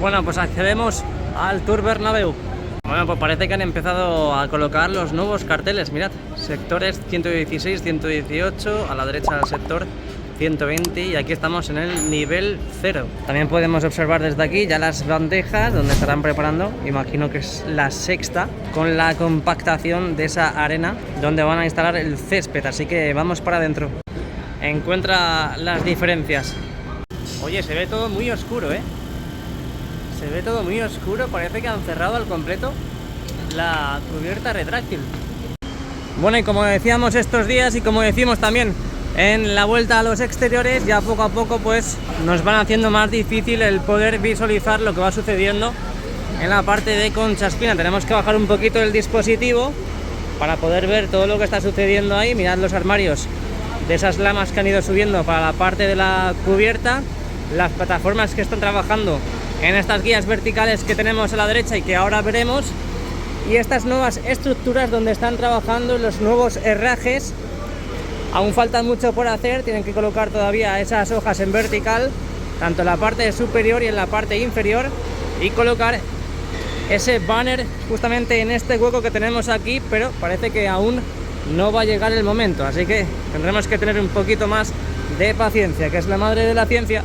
Bueno, pues accedemos al Tour Bernabéu. Bueno, pues parece que han empezado a colocar los nuevos carteles. Mirad, sectores 116, 118, a la derecha del sector 120 y aquí estamos en el nivel 0. También podemos observar desde aquí ya las bandejas donde estarán preparando, imagino que es la sexta, con la compactación de esa arena donde van a instalar el césped, así que vamos para adentro. Encuentra las diferencias. Oye, se ve todo muy oscuro, ¿eh? Se ve todo muy oscuro, parece que han cerrado al completo la cubierta retráctil. Bueno, y como decíamos estos días y como decimos también en la vuelta a los exteriores, ya poco a poco pues nos van haciendo más difícil el poder visualizar lo que va sucediendo en la parte de Concha Espina. Tenemos que bajar un poquito el dispositivo para poder ver todo lo que está sucediendo ahí. Mirad los armarios de esas lamas que han ido subiendo para la parte de la cubierta, las plataformas que están trabajando en estas guías verticales que tenemos a la derecha y que ahora veremos, y estas nuevas estructuras donde están trabajando los nuevos herrajes. Aún falta mucho por hacer, tienen que colocar todavía esas hojas en vertical, tanto en la parte superior y en la parte inferior, y colocar ese banner justamente en este hueco que tenemos aquí, pero parece que aún no va a llegar el momento, así que tendremos que tener un poquito más de paciencia, que es la madre de la ciencia.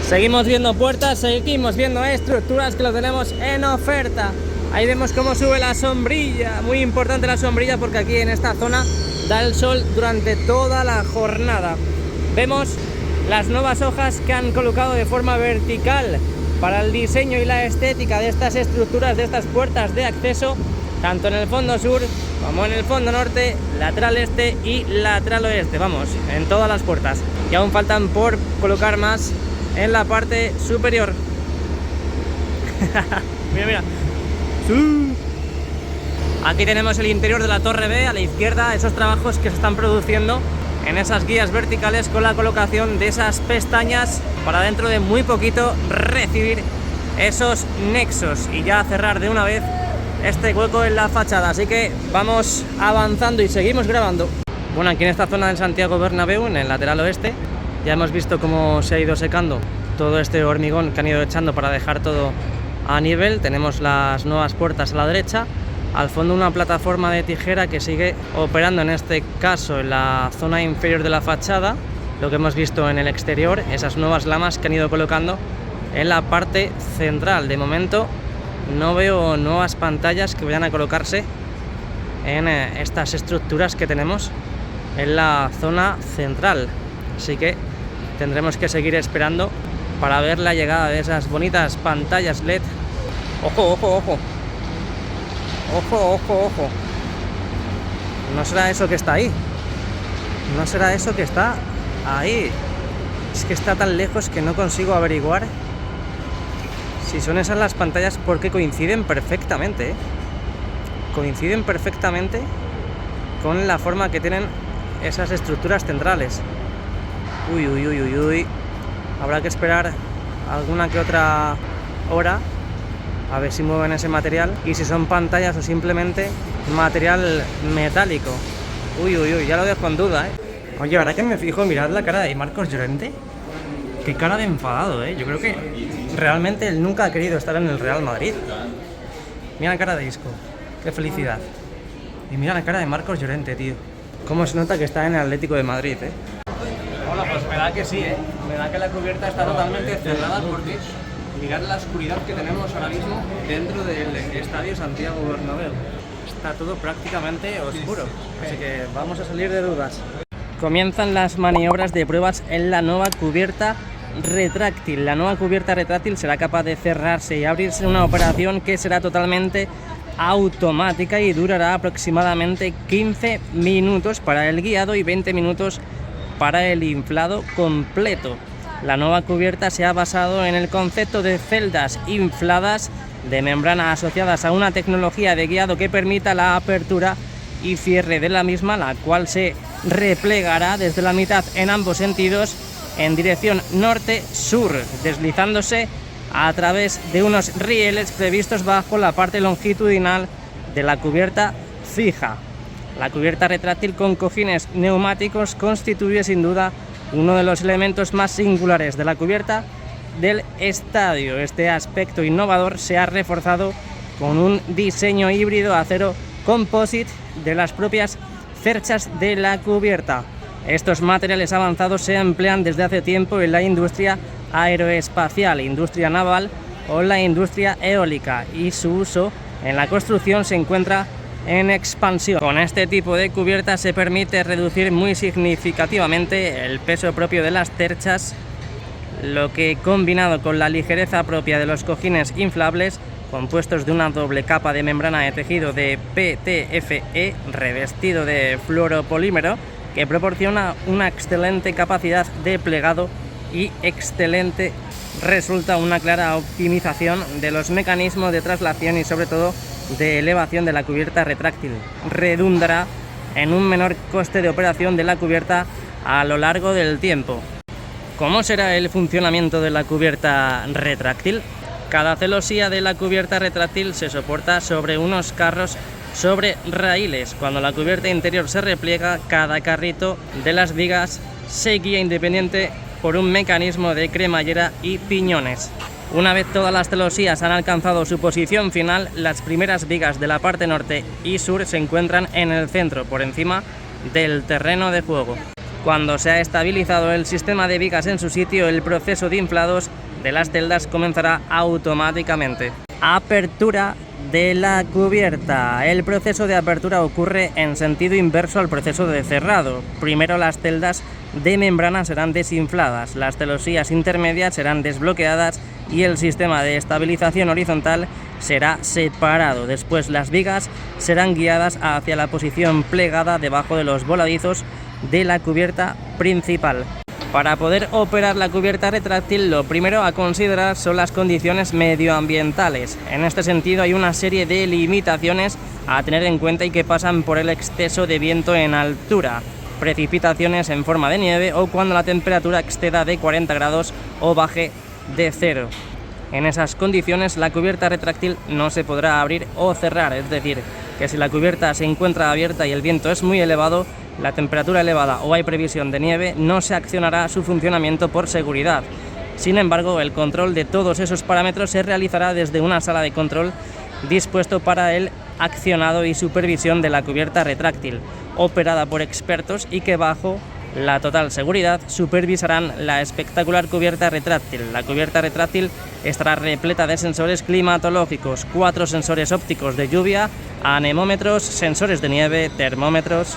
Seguimos viendo puertas, seguimos viendo estructuras que lo tenemos en oferta. Ahí vemos cómo sube la sombrilla, muy importante la sombrilla porque aquí en esta zona da el sol durante toda la jornada. Vemos las nuevas hojas que han colocado de forma vertical para el diseño y la estética de estas estructuras, de estas puertas de acceso, tanto en el fondo sur como en el fondo norte, lateral este y lateral oeste. Vamos, en todas las puertas. Y aún faltan por colocar más en la parte superior. Mira, mira. Aquí tenemos el interior de la Torre B, a la izquierda, esos trabajos que se están produciendo en esas guías verticales con la colocación de esas pestañas para dentro de muy poquito recibir esos nexos y ya cerrar de una vez este hueco en la fachada. Así que vamos avanzando y seguimos grabando. Bueno, aquí en esta zona del Santiago Bernabéu, en el lateral oeste, ya hemos visto cómo se ha ido secando todo este hormigón que han ido echando para dejar todo a nivel. Tenemos las nuevas puertas a la derecha, al fondo una plataforma de tijera que sigue operando, en este caso en la zona inferior de la fachada. Lo que hemos visto en el exterior, esas nuevas lamas que han ido colocando en la parte central. De momento no veo nuevas pantallas que vayan a colocarse en estas estructuras que tenemos en la zona central, así que tendremos que seguir esperando para ver la llegada de esas bonitas pantallas LED. ¡Ojo, ojo, ojo! ¡Ojo, ojo, ojo! No será eso que está ahí. No será eso que está ahí. Es que está tan lejos que no consigo averiguar si son esas las pantallas, porque coinciden perfectamente, ¿eh? Coinciden perfectamente con la forma que tienen esas estructuras centrales. Uy, uy, uy, uy, uy. Habrá que esperar alguna que otra hora a ver si mueven ese material y si son pantallas o simplemente material metálico. Uy, uy, uy, ya lo dejo en duda, ¿eh? Oye, ahora que me fijo, mirad la cara de Marcos Llorente. Qué cara de enfadado, ¿eh? Yo creo que realmente él nunca ha querido estar en el Real Madrid. Mira la cara de Isco, qué felicidad. Y mira la cara de Marcos Llorente, tío. Cómo se nota que está en el Atlético de Madrid, ¿eh? Bueno, pues me da que sí, ¿eh? Me da que la cubierta está totalmente cerrada porque mirad la oscuridad que tenemos ahora mismo dentro del Estadio Santiago Bernabéu. Está todo prácticamente oscuro, así que vamos a salir de dudas. Comienzan las maniobras de pruebas en la nueva cubierta retráctil. La nueva cubierta retráctil será capaz de cerrarse y abrirse en una operación que será totalmente automática y durará aproximadamente 15 minutos para el guiado y 20 minutos para el inflado completo. La nueva cubierta se ha basado en el concepto de celdas infladas de membrana asociadas a una tecnología de guiado que permita la apertura y cierre de la misma, la cual se replegará desde la mitad en ambos sentidos en dirección norte-sur, deslizándose a través de unos rieles previstos bajo la parte longitudinal de la cubierta fija. La cubierta retráctil con cojines neumáticos constituye sin duda uno de los elementos más singulares de la cubierta del estadio. Este aspecto innovador se ha reforzado con un diseño híbrido acero composite de las propias cerchas de la cubierta. Estos materiales avanzados se emplean desde hace tiempo en la industria aeroespacial, industria naval o la industria eólica, y su uso en la construcción se encuentra en expansión. Con este tipo de cubierta se permite reducir muy significativamente el peso propio de las cerchas, lo que, combinado con la ligereza propia de los cojines inflables compuestos de una doble capa de membrana de tejido de PTFE revestido de fluoropolímero, que proporciona una excelente capacidad de plegado y excelente, resulta una clara optimización de los mecanismos de traslación y sobre todo de elevación de la cubierta retráctil. Redundará en un menor coste de operación de la cubierta a lo largo del tiempo. ¿Cómo será el funcionamiento de la cubierta retráctil? Cada celosía de la cubierta retráctil se soporta sobre unos carros sobre raíles. Cuando la cubierta interior se repliega, cada carrito de las vigas se guía independiente por un mecanismo de cremallera y piñones. Una vez todas las celosías han alcanzado su posición final, las primeras vigas de la parte norte y sur se encuentran en el centro, por encima del terreno de juego. Cuando se ha estabilizado el sistema de vigas en su sitio, el proceso de inflados de las celdas comenzará automáticamente. Apertura de la cubierta. El proceso de apertura ocurre en sentido inverso al proceso de cerrado. Primero las celdas de membrana serán desinfladas, las celosías intermedias serán desbloqueadas y el sistema de estabilización horizontal será separado. Después las vigas serán guiadas hacia la posición plegada debajo de los voladizos de la cubierta principal. Para poder operar la cubierta retráctil, lo primero a considerar son las condiciones medioambientales. En este sentido hay una serie de limitaciones a tener en cuenta y que pasan por el exceso de viento en altura, precipitaciones en forma de nieve o cuando la temperatura exceda de 40 grados o baje de 0. En esas condiciones la cubierta retráctil no se podrá abrir o cerrar, es decir, que si la cubierta se encuentra abierta y el viento es muy elevado, la temperatura elevada o hay previsión de nieve, no se accionará su funcionamiento por seguridad. Sin embargo, el control de todos esos parámetros se realizará desde una sala de control dispuesto para el accionado y supervisión de la cubierta retráctil, operada por expertos y que bajo la total seguridad supervisarán la espectacular cubierta retráctil. La cubierta retráctil estará repleta de sensores climatológicos, 4 sensores ópticos de lluvia, anemómetros, sensores de nieve, termómetros.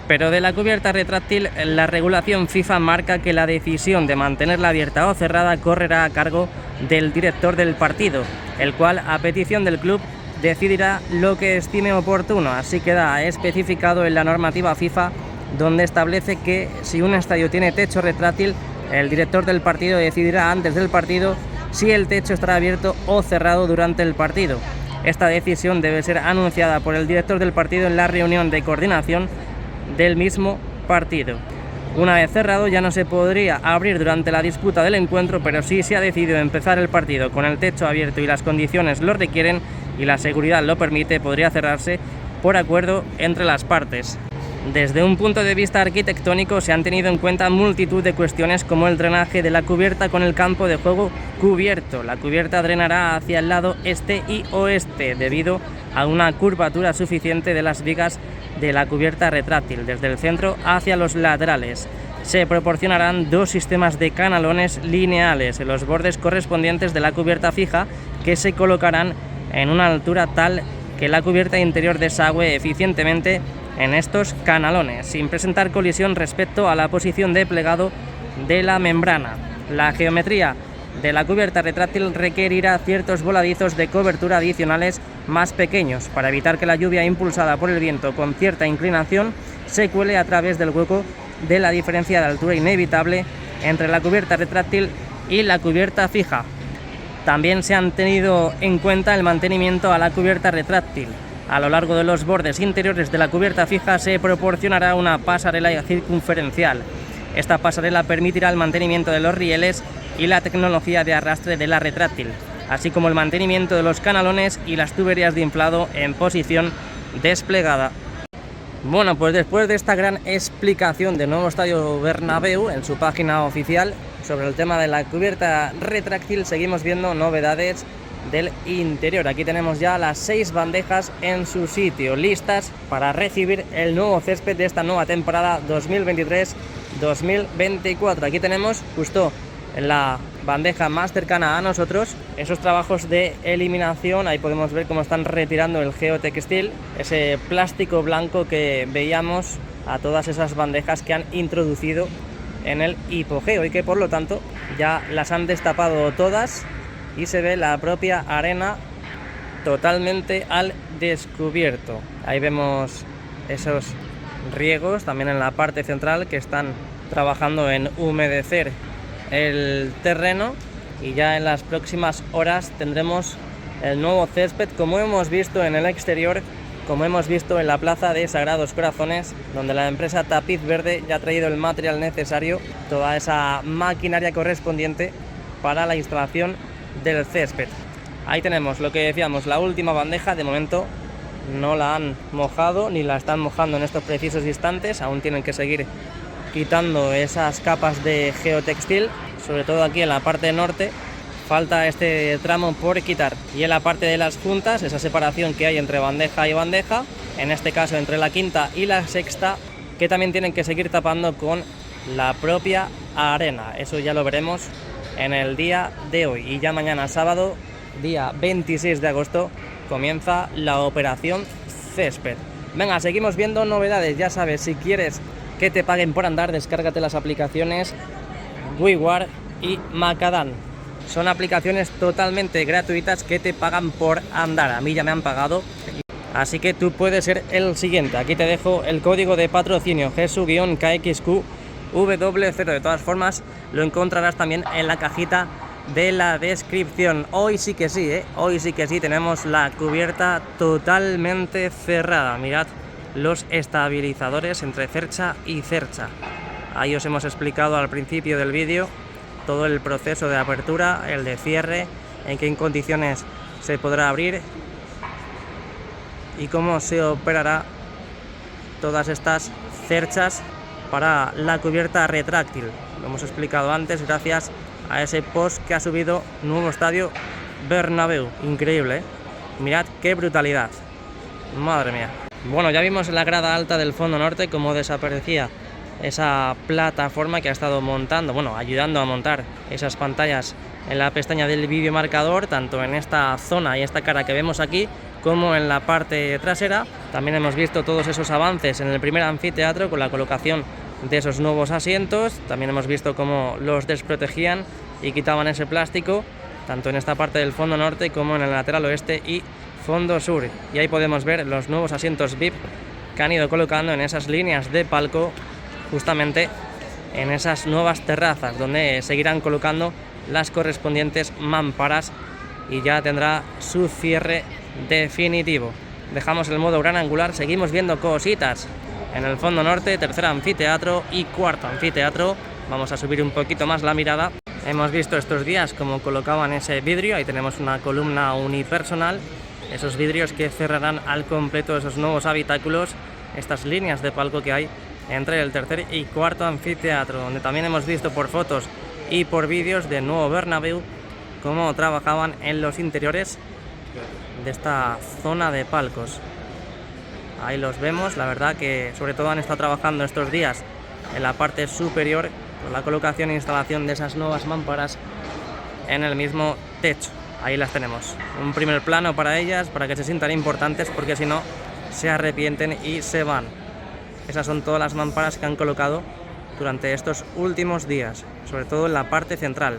Pero de la cubierta retráctil, la regulación FIFA marca que la decisión de mantenerla abierta o cerrada correrá a cargo del director del partido, el cual, a petición del club, decidirá lo que estime oportuno. Así queda especificado en la normativa FIFA, donde establece que si un estadio tiene techo retráctil, el director del partido decidirá antes del partido si el techo estará abierto o cerrado durante el partido. Esta decisión debe ser anunciada por el director del partido en la reunión de coordinación del mismo partido. Una vez cerrado ya no se podría abrir durante la disputa del encuentro, pero si se ha decidido empezar el partido con el techo abierto y las condiciones lo requieren y la seguridad lo permite, podría cerrarse por acuerdo entre las partes. Desde un punto de vista arquitectónico se han tenido en cuenta multitud de cuestiones como el drenaje de la cubierta con el campo de juego cubierto. La cubierta drenará hacia el lado este y oeste debido a una curvatura suficiente de las vigas de la cubierta retráctil desde el centro hacia los laterales. Se proporcionarán 2 sistemas de canalones lineales en los bordes correspondientes de la cubierta fija que se colocarán en una altura tal que la cubierta interior desagüe eficientemente en estos canalones, sin presentar colisión respecto a la posición de plegado de la membrana. La geometría de la cubierta retráctil requerirá ciertos voladizos de cobertura adicionales más pequeños para evitar que la lluvia impulsada por el viento con cierta inclinación se cuele a través del hueco de la diferencia de altura inevitable entre la cubierta retráctil y la cubierta fija. También se han tenido en cuenta el mantenimiento a la cubierta retráctil. A lo largo de los bordes interiores de la cubierta fija se proporcionará una pasarela circunferencial. Esta pasarela permitirá el mantenimiento de los rieles y la tecnología de arrastre de la retráctil, así como el mantenimiento de los canalones y las tuberías de inflado en posición desplegada. Bueno, pues después de esta gran explicación del nuevo estadio Bernabéu en su página oficial, sobre el tema de la cubierta retráctil, seguimos viendo novedades del interior. Aquí tenemos ya las 6 bandejas en su sitio, listas para recibir el nuevo césped de esta nueva temporada 2023-2024. Aquí tenemos justo en la bandeja más cercana a nosotros esos trabajos de eliminación. Ahí podemos ver cómo están retirando el geotextil, ese plástico blanco que veíamos a todas esas bandejas que han introducido en el hipogeo y que por lo tanto ya las han destapado todas y se ve la propia arena totalmente al descubierto. Ahí vemos esos riegos también en la parte central que están trabajando en humedecer el terreno, y ya en las próximas horas tendremos el nuevo césped, como hemos visto en el exterior, como hemos visto en la plaza de Sagrados Corazones, donde la empresa Tapiz Verde ya ha traído el material necesario, toda esa maquinaria correspondiente para la instalación del césped. Ahí tenemos lo que decíamos, la última bandeja. De momento no la han mojado ni la están mojando en estos precisos instantes, aún tienen que seguir quitando esas capas de geotextil, sobre todo aquí en la parte norte. Falta este tramo por quitar, y en la parte de las juntas, esa separación que hay entre bandeja y bandeja, en este caso entre la quinta y la sexta, que también tienen que seguir tapando con la propia arena. Eso ya lo veremos en el día de hoy, y ya mañana sábado, día 26 de agosto, comienza la operación césped. Venga, seguimos viendo novedades. Ya sabes, si quieres que te paguen por andar, descárgate las aplicaciones WeWard y Macadam. Son aplicaciones totalmente gratuitas que te pagan por andar. A mí ya me han pagado, así que tú puedes ser el siguiente. Aquí te dejo el código de patrocinio, GESU-KXQW0. De todas formas, lo encontrarás también en la cajita de la descripción. Hoy sí que sí, hoy sí que sí, tenemos la cubierta totalmente cerrada. Mirad los estabilizadores entre cercha y cercha. Ahí os hemos explicado al principio del vídeo todo el proceso de apertura, el de cierre, en qué condiciones se podrá abrir y cómo se operará todas estas cerchas para la cubierta retráctil. Lo hemos explicado antes gracias a ese post que ha subido Nuevo Estadio Bernabéu. Increíble, ¿eh? Mirad qué brutalidad, madre mía. Bueno, ya vimos en la grada alta del fondo norte cómo desaparecía esa plataforma que ha estado montando, ayudando a montar esas pantallas en la pestaña del vídeo marcador, tanto en esta zona y esta cara que vemos aquí, como en la parte trasera. También hemos visto todos esos avances en el primer anfiteatro con la colocación de esos nuevos asientos. También hemos visto cómo los desprotegían y quitaban ese plástico, tanto en esta parte del fondo norte como en el lateral oeste y fondo sur. Y ahí podemos ver los nuevos asientos VIP que han ido colocando en esas líneas de palco, justamente en esas nuevas terrazas, donde seguirán colocando las correspondientes mamparas y ya tendrá su cierre definitivo. Dejamos el modo gran angular, seguimos viendo cositas en el fondo norte, tercer anfiteatro y cuarto anfiteatro. Vamos a subir un poquito más la mirada. Hemos visto estos días cómo colocaban ese vidrio. Ahí tenemos una columna unipersonal, esos vidrios que cerrarán al completo esos nuevos habitáculos, estas líneas de palco que hay entre el tercer y cuarto anfiteatro, donde también hemos visto por fotos y por vídeos del nuevo Bernabéu cómo trabajaban en los interiores de esta zona de palcos. Ahí los vemos. La verdad que sobre todo han estado trabajando estos días en la parte superior con la colocación e instalación de esas nuevas mamparas en el mismo techo. Ahí las tenemos, un primer plano para ellas, para que se sientan importantes, porque si no se arrepienten y se van. Esas son todas las mamparas que han colocado durante estos últimos días, sobre todo en la parte central.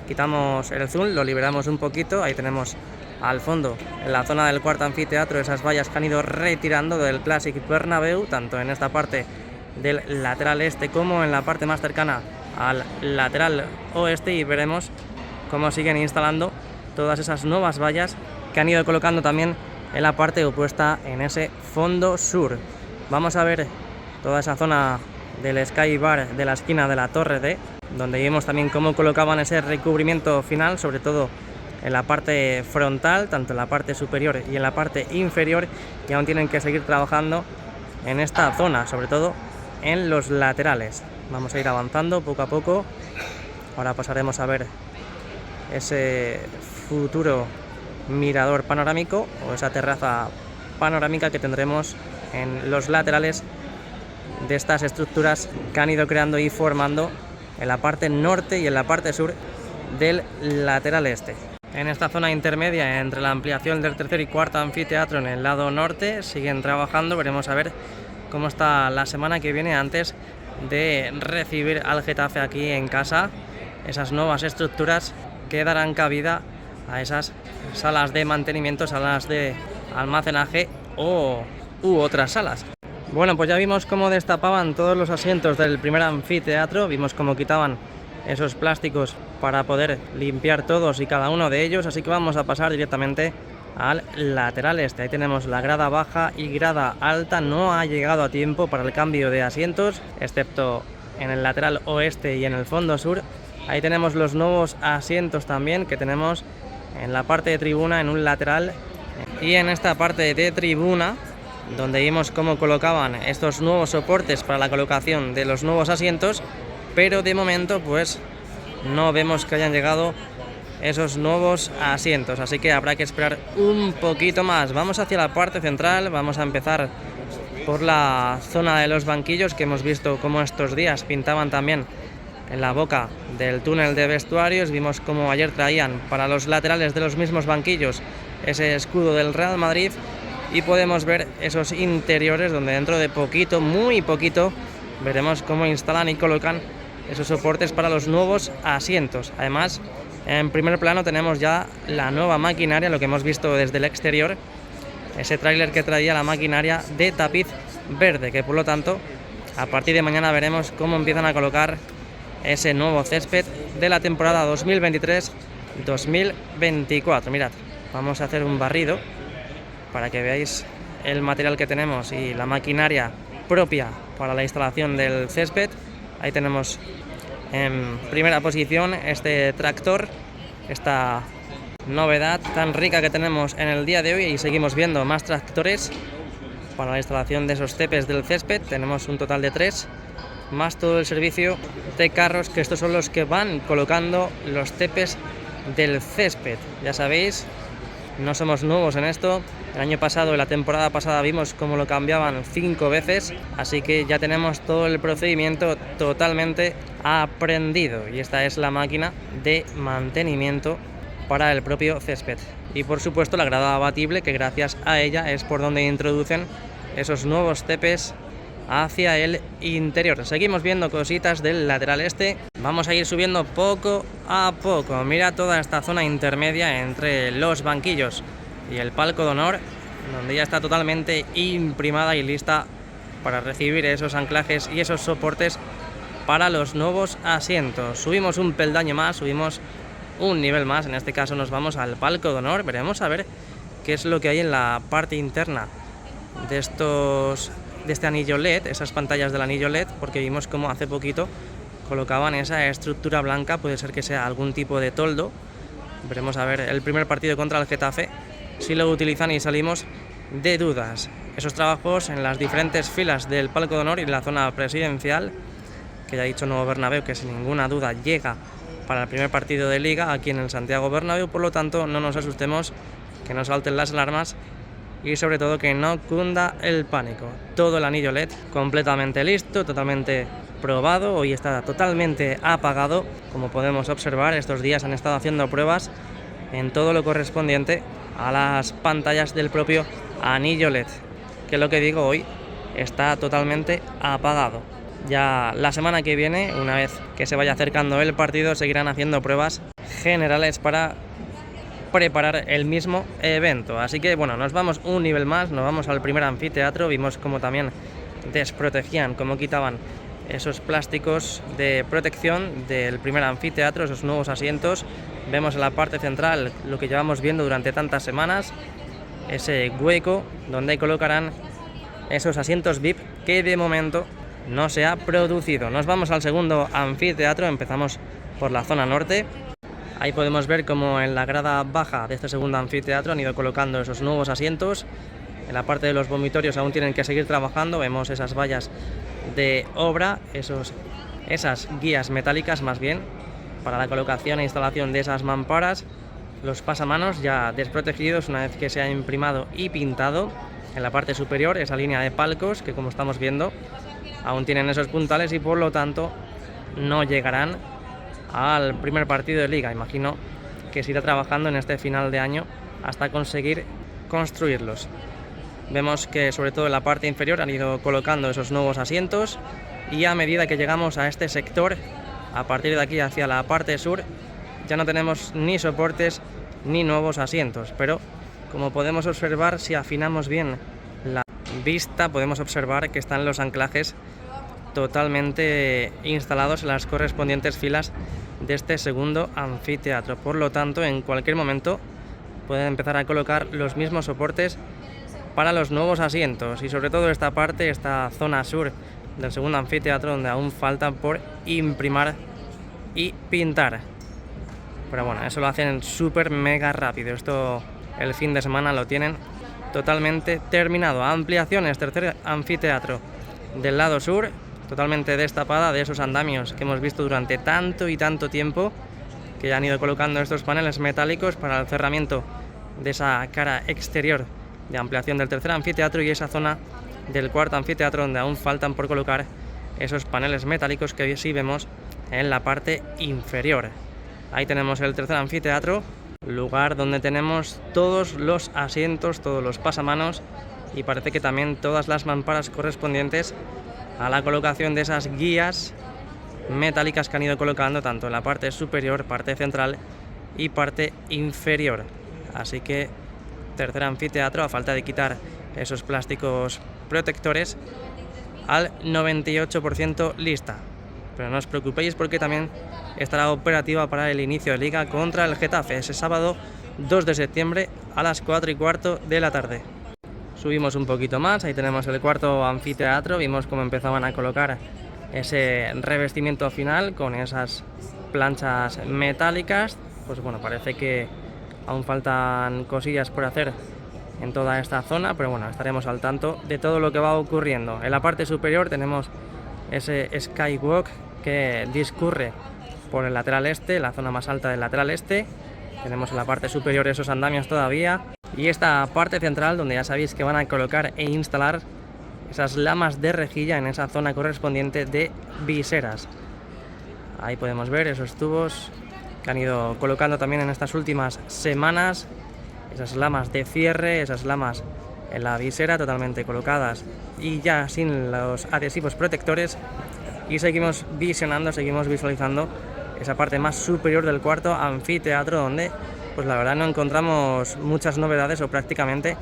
Quitamos el zoom, lo liberamos un poquito. Ahí tenemos al fondo, en la zona del cuarto anfiteatro, esas vallas que han ido retirando del Classic Bernabéu, tanto en esta parte del lateral este como en la parte más cercana al lateral oeste, y veremos cómo siguen instalando todas esas nuevas vallas que han ido colocando también en la parte opuesta en ese fondo sur. Vamos a ver toda esa zona del Sky Bar de la esquina de la Torre D, donde vimos también cómo colocaban ese recubrimiento final, sobre todo en la parte frontal, tanto en la parte superior y en la parte inferior, y aún tienen que seguir trabajando en esta zona, sobre todo en los laterales. Vamos a ir avanzando poco a poco Ahora pasaremos a ver ese futuro mirador panorámico o esa terraza panorámica que tendremos en los laterales de estas estructuras que han ido creando y formando en la parte norte y en la parte sur del lateral este. En esta zona intermedia entre la ampliación del tercer y cuarto anfiteatro en el lado norte siguen trabajando. Veremos a ver cómo está la semana que viene antes de recibir al Getafe aquí en casa, esas nuevas estructuras que darán cabida a esas salas de mantenimiento, salas de almacenaje u otras salas. Bueno, pues ya vimos cómo destapaban todos los asientos del primer anfiteatro, vimos cómo quitaban esos plásticos para poder limpiar todos y cada uno de ellos, así que vamos a pasar directamente al lateral este. Ahí tenemos la grada baja y grada alta, no ha llegado a tiempo para el cambio de asientos, excepto en el lateral oeste y en el fondo sur. Ahí tenemos los nuevos asientos también que tenemos en la parte de tribuna, en un lateral, y en esta parte de tribuna donde vimos cómo colocaban estos nuevos soportes para la colocación de los nuevos asientos, pero de momento pues no vemos que hayan llegado esos nuevos asientos, así que habrá que esperar un poquito más. Vamos hacia la parte central, vamos a empezar por la zona de los banquillos, que hemos visto cómo estos días pintaban también en la boca del túnel de vestuarios. Vimos como ayer traían para los laterales de los mismos banquillos ese escudo del Real Madrid, y podemos ver esos interiores donde dentro de poquito, muy poquito, veremos cómo instalan y colocan esos soportes para los nuevos asientos. Además, en primer plano tenemos ya la nueva maquinaria, lo que hemos visto desde el exterior, ese tráiler que traía la maquinaria de tapiz verde, que por lo tanto a partir de mañana veremos cómo empiezan a colocar ese nuevo césped de la temporada 2023-2024. Mirad, vamos a hacer un barrido para que veáis el material que tenemos y la maquinaria propia para la instalación del césped. Ahí tenemos en primera posición este tractor, esta novedad tan rica que tenemos en el día de hoy, y seguimos viendo más tractores para la instalación de esos cepes del césped. Tenemos un total de 3, más todo el servicio de carros, que estos son los que van colocando los cepes del césped. Ya sabéis, no somos nuevos en esto. El año pasado y la temporada pasada vimos cómo lo cambiaban 5 veces, así que ya tenemos todo el procedimiento totalmente aprendido, y esta es la máquina de mantenimiento para el propio césped. Y por supuesto la grada abatible, que gracias a ella es por donde introducen esos nuevos cepes hacia el interior. Seguimos viendo cositas del lateral este, vamos a ir subiendo poco a poco. Mira toda esta zona intermedia entre los banquillos y el palco de honor, donde ya está totalmente imprimada y lista para recibir esos anclajes y esos soportes para los nuevos asientos. Subimos un peldaño más, subimos un nivel más, en este caso nos vamos al palco de honor. Veremos a ver qué es lo que hay en la parte interna de este anillo LED, esas pantallas del anillo LED, porque vimos como hace poquito colocaban esa estructura blanca, puede ser que sea algún tipo de toldo. Veremos a ver el primer partido contra el Getafe si lo utilizan y salimos de dudas. Esos trabajos en las diferentes filas del palco de honor y la zona presidencial, que ya ha dicho Nuevo Bernabéu que sin ninguna duda llega para el primer partido de Liga aquí en el Santiago Bernabéu, por lo tanto no nos asustemos, que no salten las alarmas y sobre todo que no cunda el pánico. Todo el anillo LED completamente listo, totalmente probado, hoy está totalmente apagado. Como podemos observar, estos días han estado haciendo pruebas en todo lo correspondiente a las pantallas del propio anillo LED, que lo que digo, hoy está totalmente apagado. Ya la semana que viene, una vez que se vaya acercando el partido, seguirán haciendo pruebas generales para preparar el mismo evento. Así que bueno, nos vamos un nivel más, nos vamos al primer anfiteatro. Vimos como también desprotegían, como quitaban esos plásticos de protección del primer anfiteatro, esos nuevos asientos. Vemos en la parte central lo que llevamos viendo durante tantas semanas, ese hueco donde colocarán esos asientos VIP que de momento no se ha producido. Nos vamos al segundo anfiteatro, empezamos por la zona norte. Ahí podemos ver como en la grada baja de este segundo anfiteatro han ido colocando esos nuevos asientos. En la parte de los vomitorios aún tienen que seguir trabajando. Vemos esas vallas de obra, esas guías metálicas más bien, para la colocación e instalación de esas mamparas. Los pasamanos ya desprotegidos una vez que se ha imprimado y pintado. En la parte superior esa línea de palcos que, como estamos viendo, aún tienen esos puntales y por lo tanto no llegarán al primer partido de liga. Imagino que se irá trabajando en este final de año hasta conseguir construirlos. Vemos que sobre todo en la parte inferior han ido colocando esos nuevos asientos y a medida que llegamos a este sector, a partir de aquí hacia la parte sur, ya no tenemos ni soportes ni nuevos asientos, pero como podemos observar, si afinamos bien la vista, podemos observar que están los anclajes totalmente instalados en las correspondientes filas de este segundo anfiteatro. Por lo tanto, en cualquier momento pueden empezar a colocar los mismos soportes para los nuevos asientos y sobre todo esta parte, esta zona sur del segundo anfiteatro, donde aún faltan por imprimar y pintar. Pero bueno, eso lo hacen súper mega rápido. Esto el fin de semana lo tienen totalmente terminado. Ampliaciones, tercer anfiteatro del lado sur, totalmente destapada de esos andamios que hemos visto durante tanto y tanto tiempo, que ya han ido colocando estos paneles metálicos para el cerramiento de esa cara exterior de ampliación del tercer anfiteatro y esa zona del cuarto anfiteatro donde aún faltan por colocar esos paneles metálicos que sí vemos en la parte inferior. Ahí tenemos el tercer anfiteatro, lugar donde tenemos todos los asientos, todos los pasamanos y parece que también todas las mamparas correspondientes a la colocación de esas guías metálicas que han ido colocando tanto en la parte superior, parte central y parte inferior. Así que tercer anfiteatro, a falta de quitar esos plásticos protectores, al 98% lista. Pero no os preocupéis porque también estará operativa para el inicio de liga contra el Getafe ese sábado 2 de septiembre a las 4:15 de la tarde. Subimos un poquito más, ahí tenemos el cuarto anfiteatro, vimos cómo empezaban a colocar ese revestimiento final con esas planchas metálicas. Pues bueno, parece que aún faltan cosillas por hacer en toda esta zona, pero bueno, estaremos al tanto de todo lo que va ocurriendo. En la parte superior tenemos ese skywalk que discurre por el lateral este, la zona más alta del lateral este. Tenemos en la parte superior esos andamios todavía y esta parte central donde ya sabéis que van a colocar e instalar esas lamas de rejilla en esa zona correspondiente de viseras. Ahí podemos ver esos tubos que han ido colocando también en estas últimas semanas, esas lamas de cierre, esas lamas en la visera totalmente colocadas y ya sin los adhesivos protectores. Y seguimos visionando, seguimos visualizando esa parte más superior del cuarto anfiteatro donde pues la verdad no encontramos muchas novedades o prácticamente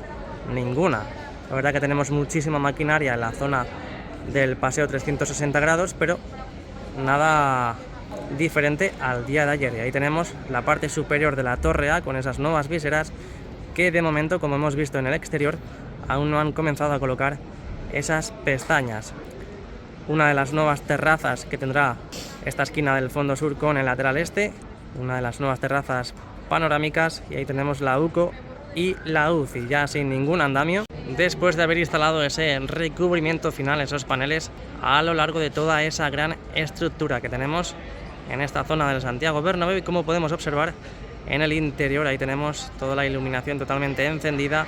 ninguna. La verdad que tenemos muchísima maquinaria en la zona del paseo 360 grados, pero nada diferente al día de ayer. Y ahí tenemos la parte superior de la torre A con esas nuevas viseras que de momento, como hemos visto en el exterior, aún no han comenzado a colocar esas pestañas. Una de las nuevas terrazas que tendrá esta esquina del fondo sur con el lateral este, una de las nuevas terrazas panorámicas, y ahí tenemos la UCO y la UCI ya sin ningún andamio, después de haber instalado ese recubrimiento final, esos paneles a lo largo de toda esa gran estructura que tenemos en esta zona del Santiago Bernabéu. Y como podemos observar en el interior, ahí tenemos toda la iluminación totalmente encendida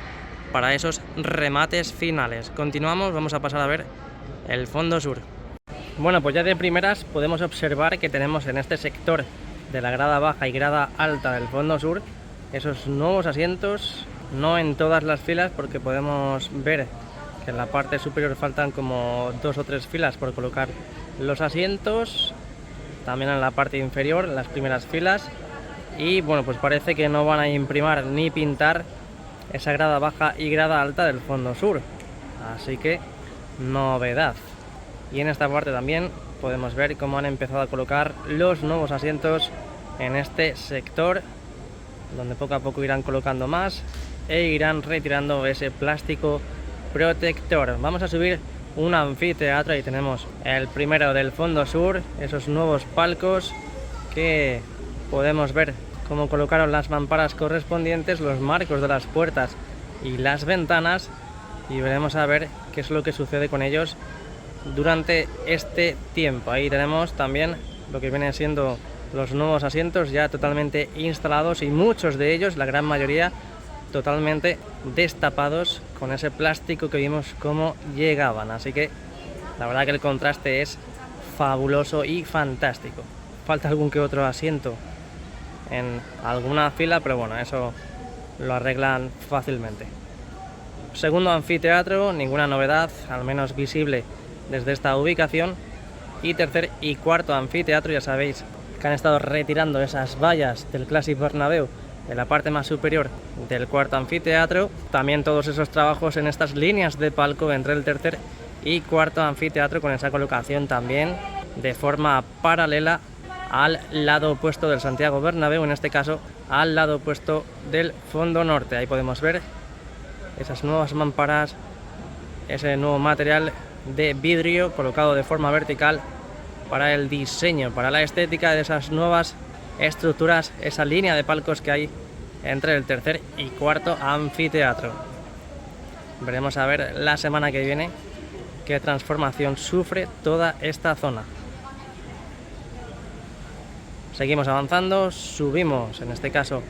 para esos remates finales. Continuamos, vamos a pasar a ver el fondo sur. Bueno, pues ya de primeras podemos observar que tenemos en este sector de la grada baja y grada alta del fondo sur esos nuevos asientos, no en todas las filas porque podemos ver que en la parte superior faltan como 2 o 3 filas por colocar los asientos, también en la parte inferior, en las primeras filas, y bueno, pues parece que no van a imprimir ni pintar esa grada baja y grada alta del fondo sur, así que novedad. Y en esta parte también podemos ver cómo han empezado a colocar los nuevos asientos en este sector, donde poco a poco irán colocando más e irán retirando ese plástico protector. Vamos a subir un anfiteatro y tenemos el primero del fondo sur, esos nuevos palcos que podemos ver cómo colocaron las mamparas correspondientes, los marcos de las puertas y las ventanas, y veremos a ver qué es lo que sucede con ellos. durante este tiempo. Ahí tenemos también lo que viene siendo el los nuevos asientos ya totalmente instalados y muchos de ellos, la gran mayoría, totalmente destapados con ese plástico que vimos cómo llegaban. Así que la verdad que el contraste es fabuloso y fantástico. Falta algún que otro asiento en alguna fila, pero bueno, eso lo arreglan fácilmente. Segundo anfiteatro, ninguna novedad, al menos visible desde esta ubicación. Y tercer y cuarto anfiteatro, ya sabéis que han estado retirando esas vallas del Clàssic Bernabéu de la parte más superior del cuarto anfiteatro. También todos esos trabajos en estas líneas de palco entre el tercer y cuarto anfiteatro, con esa colocación también de forma paralela al lado opuesto del Santiago Bernabéu, en este caso al lado opuesto del fondo norte. Ahí podemos ver esas nuevas mamparas, ese nuevo material de vidrio colocado de forma vertical para el diseño, para la estética de esas nuevas estructuras, esa línea de palcos que hay entre el tercer y cuarto anfiteatro. Veremos a ver la semana que viene qué transformación sufre toda esta zona. Seguimos avanzando, subimos en este caso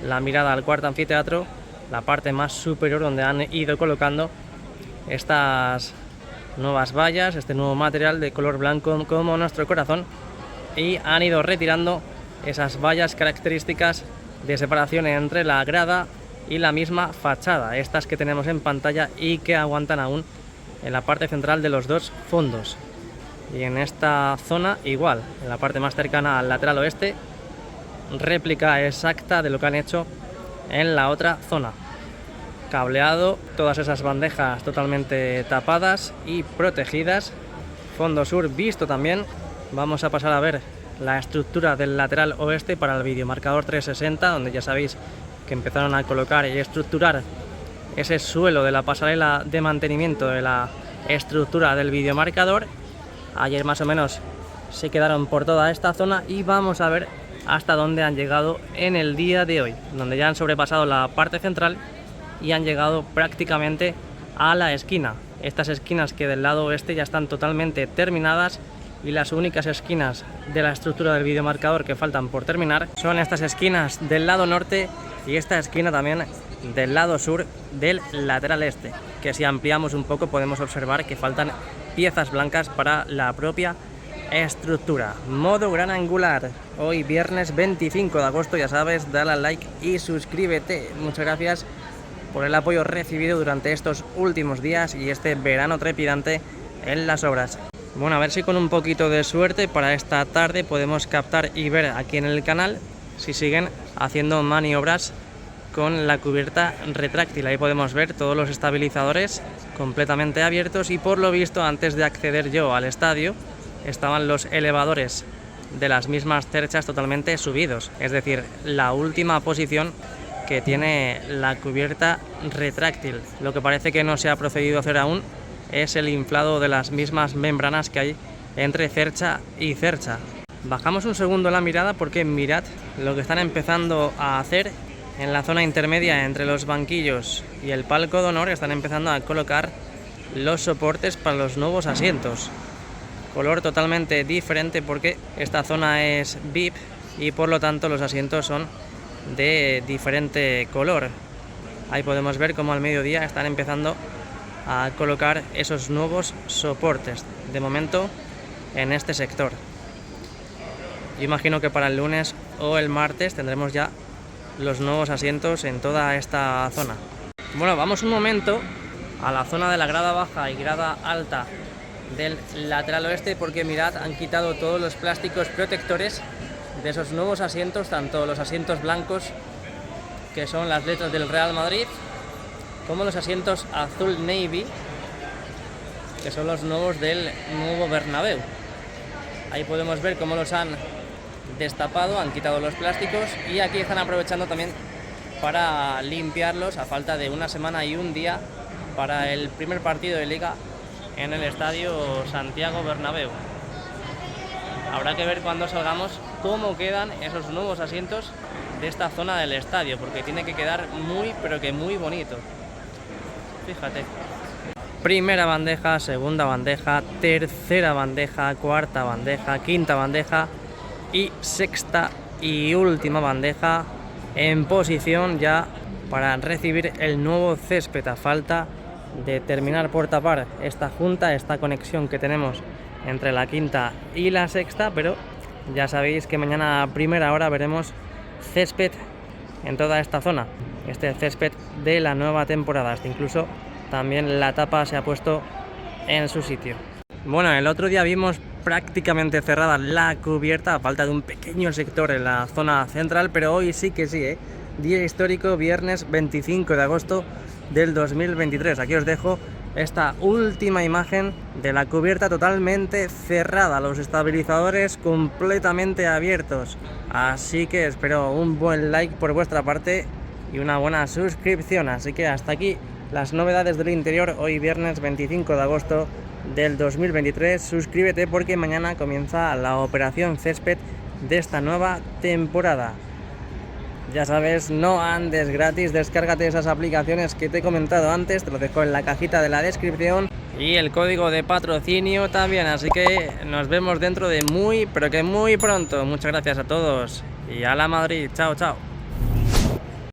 la mirada al cuarto anfiteatro, la parte más superior donde han ido colocando estas nuevas vallas, este nuevo material de color blanco como nuestro corazón, y han ido retirando esas vallas características de separación entre la grada y la misma fachada, estas que tenemos en pantalla y que aguantan aún en la parte central de los dos fondos. Y en esta zona igual, en la parte más cercana al lateral oeste, réplica exacta de lo que han hecho en la otra zona. Cableado, todas esas bandejas totalmente tapadas y protegidas. Fondo sur visto también. Vamos a pasar a ver la estructura del lateral oeste para el videomarcador 360, donde ya sabéis que empezaron a colocar y estructurar ese suelo de la pasarela de mantenimiento de la estructura del videomarcador. Ayer más o menos se quedaron por toda esta zona y vamos a ver hasta dónde han llegado en el día de hoy, donde ya han sobrepasado la parte central y han llegado prácticamente a la esquina. Estas esquinas que del lado oeste ya están totalmente terminadas, y las únicas esquinas de la estructura del videomarcador que faltan por terminar son estas esquinas del lado norte y esta esquina también del lado sur del lateral este, que si ampliamos un poco podemos observar que faltan piezas blancas para la propia estructura. Modo gran angular, hoy viernes 25 de agosto, ya sabes, dale al like y suscríbete. Muchas gracias por el apoyo recibido durante estos últimos días y este verano trepidante en las obras. Bueno, a ver si con un poquito de suerte para esta tarde podemos captar y ver aquí en el canal si siguen haciendo maniobras con la cubierta retráctil. Ahí podemos ver todos los estabilizadores completamente abiertos y por lo visto antes de acceder yo al estadio estaban los elevadores de las mismas cerchas totalmente subidos, es decir, la última posición que tiene la cubierta retráctil. Lo que parece que no se ha procedido a hacer aún es el inflado de las mismas membranas que hay entre cercha y cercha. Bajamos un segundo la mirada porque mirad lo que están empezando a hacer en la zona intermedia entre los banquillos y el palco de honor. Están empezando a colocar los soportes para los nuevos asientos. Color totalmente diferente porque esta zona es VIP y por lo tanto los asientos son de diferente color. Ahí podemos ver cómo al mediodía están empezando a colocar esos nuevos soportes, de momento en este sector. Yo imagino que para el lunes o el martes tendremos ya los nuevos asientos en toda esta zona. Bueno, vamos un momento a la zona de la grada baja y grada alta del lateral oeste porque mirad, han quitado todos los plásticos protectores de esos nuevos asientos, tanto los asientos blancos que son las letras del Real Madrid como los asientos azul navy que son los nuevos del nuevo Bernabéu. Ahí podemos ver cómo los han destapado, han quitado los plásticos y aquí están aprovechando también para limpiarlos a falta de una semana y un día para el primer partido de Liga en el estadio Santiago Bernabéu. Habrá que ver cuando salgamos cómo quedan esos nuevos asientos de esta zona del estadio, porque tiene que quedar muy, pero que muy bonito. Fíjate. Primera bandeja, segunda bandeja, tercera bandeja, cuarta bandeja, quinta bandeja Y sexta y última bandeja en posición ya para recibir el nuevo césped, a falta de terminar por tapar esta junta, esta conexión que tenemos entre la quinta y la sexta, pero ya sabéis que mañana a primera hora veremos césped en toda esta zona, este césped de la nueva temporada. Hasta incluso también la tapa se ha puesto en su sitio. Bueno, el otro día vimos prácticamente cerrada la cubierta a falta de un pequeño sector en la zona central, pero hoy sí que sí, día histórico, viernes 25 de agosto del 2023. Aquí os dejo esta última imagen de la cubierta totalmente cerrada, los estabilizadores completamente abiertos. Así que espero un buen like por vuestra parte y una buena suscripción. Así que hasta aquí las novedades del interior hoy viernes 25 de agosto del 2023. Suscríbete porque mañana comienza la operación césped de esta nueva temporada. Ya sabes, no andes gratis, descárgate esas aplicaciones que te he comentado antes, te lo dejo en la cajita de la descripción y el código de patrocinio también, así que nos vemos dentro de muy, pero que muy pronto. Muchas gracias a todos y a la Madrid, chao, chao.